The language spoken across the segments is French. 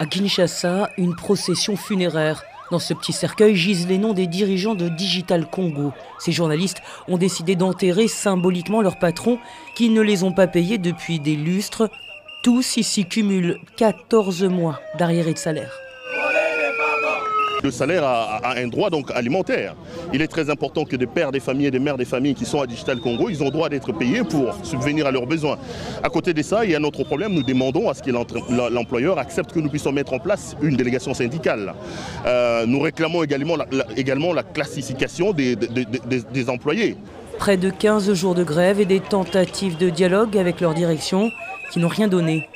À Kinshasa, une procession funéraire. Dans ce petit cercueil gisent les noms des dirigeants de Digital Congo. Ces journalistes ont décidé d'enterrer symboliquement leurs patrons qui ne les ont pas payés depuis des lustres. Tous ici cumulent 14 mois d'arriérés de salaire. Le salaire a un droit donc alimentaire. Il est très important que des pères des familles et des mères des familles qui sont à Digital Congo, ils ont droit d'être payés pour subvenir à leurs besoins. À côté de ça, il y a un autre problème. Nous demandons à ce que l'employeur accepte que nous puissions mettre en place une délégation syndicale. Nous réclamons également la classification des employés. Près de 15 jours de grève et des tentatives de dialogue avec leur direction qui n'ont rien donné.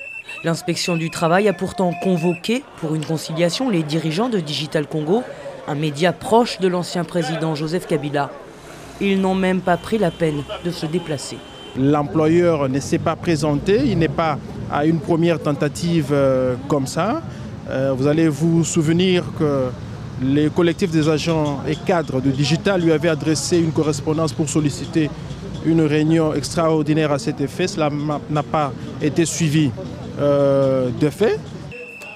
L'inspection du travail a pourtant convoqué pour une conciliation les dirigeants de Digital Congo, un média proche de l'ancien président Joseph Kabila. Ils n'ont même pas pris la peine de se déplacer. L'employeur ne s'est pas présenté, il n'est pas à une première tentative comme ça. Vous allez vous souvenir que les collectifs des agents et cadres de Digital lui avaient adressé une correspondance pour solliciter une réunion extraordinaire à cet effet. Cela n'a pas été suivi de fait.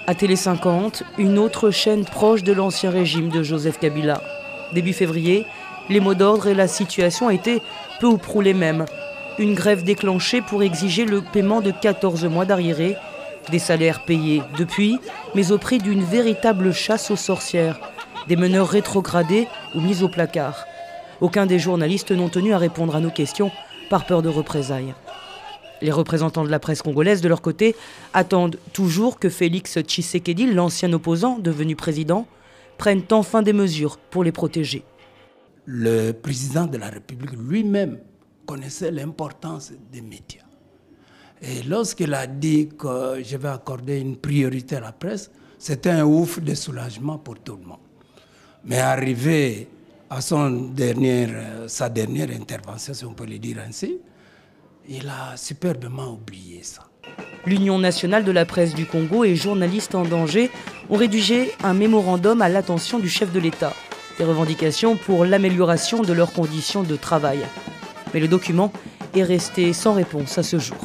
À Télé 50, une autre chaîne proche de l'ancien régime de Joseph Kabila. Début février, les mots d'ordre et la situation étaient peu ou prou les mêmes. Une grève déclenchée pour exiger le paiement de 14 mois d'arriérés, des salaires payés depuis, mais au prix d'une véritable chasse aux sorcières, des meneurs rétrogradés ou mis au placard. Aucun des journalistes n'ont tenu à répondre à nos questions par peur de représailles. Les représentants de la presse congolaise, de leur côté, attendent toujours que Félix Tshisekedi, l'ancien opposant devenu président, prenne enfin des mesures pour les protéger. Le président de la République lui-même connaissait l'importance des médias. Et lorsqu'il a dit que je vais accorder une priorité à la presse, c'était un ouf de soulagement pour tout le monde. Mais arrivé à sa dernière intervention, si on peut le dire ainsi, il a superbement oublié ça. L'Union nationale de la presse du Congo et Journalistes en danger ont rédigé un mémorandum à l'attention du chef de l'État. Des revendications pour l'amélioration de leurs conditions de travail. Mais le document est resté sans réponse à ce jour.